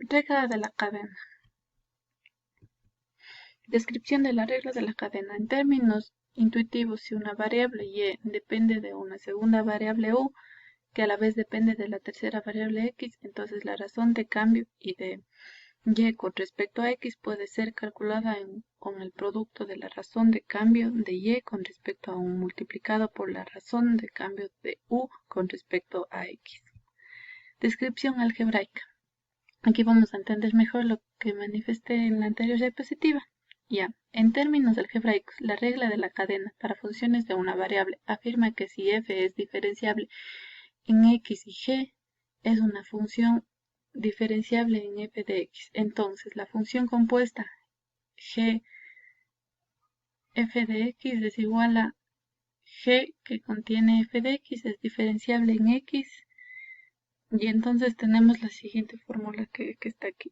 Regla de la cadena. Descripción de la regla de la cadena. En términos intuitivos, si una variable y depende de una segunda variable u, que a la vez depende de la tercera variable x, entonces la razón de cambio y de y con respecto a x puede ser calculada con el producto de la razón de cambio de y con respecto a un multiplicado por la razón de cambio de u con respecto a x. Descripción algebraica. Aquí vamos a entender mejor lo que manifesté en la anterior diapositiva. Ya, en términos algebraicos, la regla de la cadena para funciones de una variable afirma que si f es diferenciable en x y g, es una función diferenciable en f de x. Entonces, la función compuesta g f de x es igual a g que contiene f de x, es diferenciable en x, y entonces tenemos la siguiente fórmula que está aquí.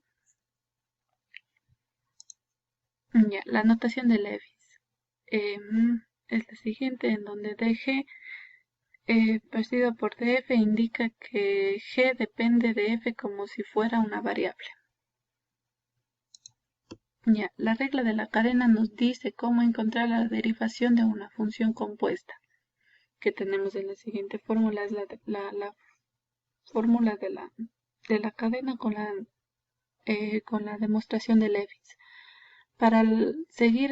Ya, la notación de Lewis es la siguiente, en donde dg partido por df indica que g depende de f como si fuera una variable. Ya, la regla de la cadena nos dice cómo encontrar la derivación de una función compuesta, que tenemos en la siguiente fórmula, es la fórmula de la cadena con la demostración de Lewis. Para seguir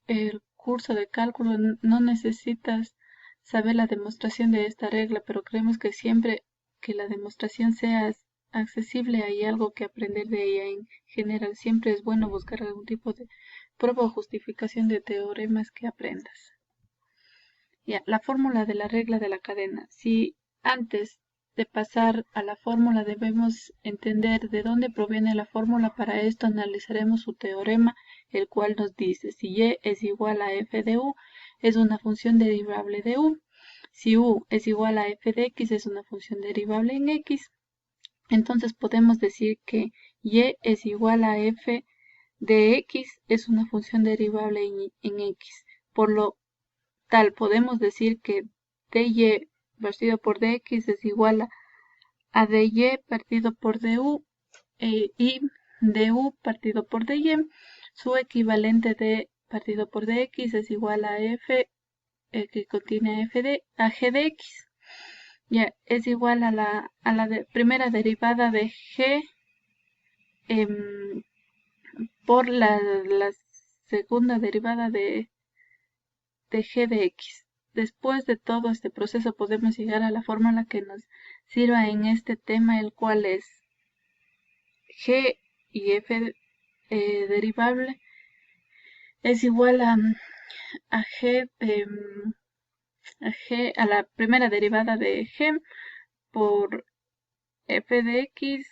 el curso de cálculo no necesitas saber la demostración de esta regla, pero creemos que siempre que la demostración sea accesible hay algo que aprender de ella. En general, siempre es bueno buscar algún tipo de prueba o justificación de teoremas que aprendas. Ya, la fórmula de la regla de la cadena. Si antes de pasar a la fórmula debemos entender de dónde proviene la fórmula, para esto analizaremos su teorema, el cual nos dice si y es igual a f de u, es una función derivable de u. Si u es igual a f de x, es una función derivable en x. Entonces podemos decir que y es igual a f de x, es una función derivable en x. Por lo tal, podemos decir que dy partido por dx es igual a dy partido por du y du partido por dy. Su equivalente de partido por dx es igual a f que contiene a g de x. Ya, es igual a la primera derivada de g por la segunda derivada de g de x. Después de todo este proceso podemos llegar a la fórmula que nos sirva en este tema, el cual es g y f derivable es igual a g a la primera derivada de g por f de x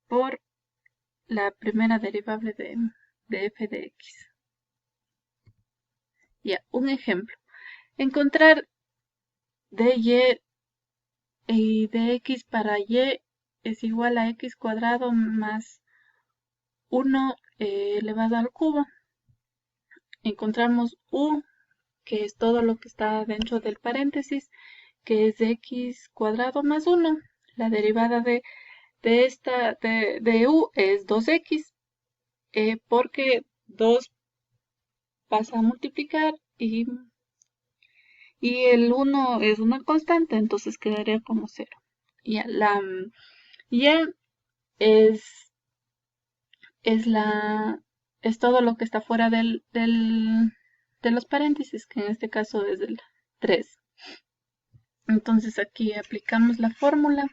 por la primera derivable de f de x. Ya, un ejemplo. Encontrar dy y dx para y es igual a x cuadrado más 1 elevado al cubo. Encontramos u, que es todo lo que está dentro del paréntesis, que es x cuadrado más 1. La derivada de u es 2x, porque 2 pasa a multiplicar y el 1 es una constante, entonces quedaría como 0. Ya, ya es todo lo que está fuera de los paréntesis, que en este caso es el 3. Entonces aquí aplicamos la fórmula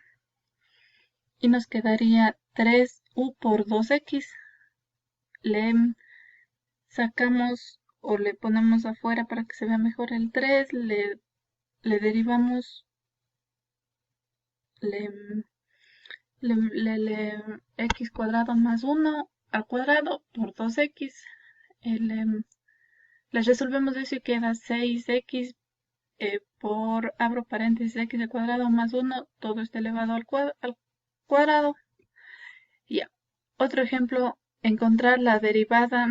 y nos quedaría 3u por 2x. Le sacamos o le ponemos afuera para que se vea mejor el 3, le derivamos x cuadrado más 1 al cuadrado por 2x. Les resolvemos eso y queda 6x por, abro paréntesis, x al cuadrado más 1, todo está elevado al cuadrado. Ya. Otro ejemplo, encontrar la derivada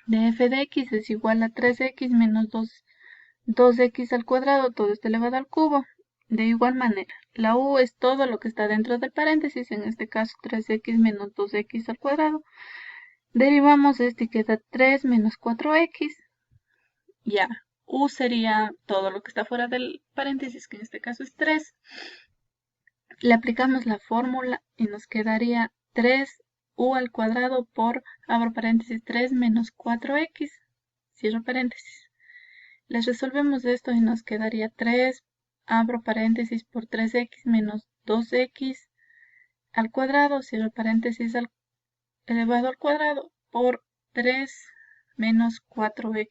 de f de x es igual a 3x menos 2x al cuadrado, todo está elevado al cubo. De igual manera, la u es todo lo que está dentro del paréntesis, en este caso 3x menos 2x al cuadrado. Derivamos esto y queda 3 menos 4x. Ya, u sería todo lo que está fuera del paréntesis, que en este caso es 3. Le aplicamos la fórmula y nos quedaría 3u al cuadrado por, abro paréntesis, 3 menos 4x, cierro paréntesis. Les resolvemos esto y nos quedaría 3, abro paréntesis, por 3x menos 2x al cuadrado, cierro paréntesis, elevado al cuadrado por 3 menos 4x.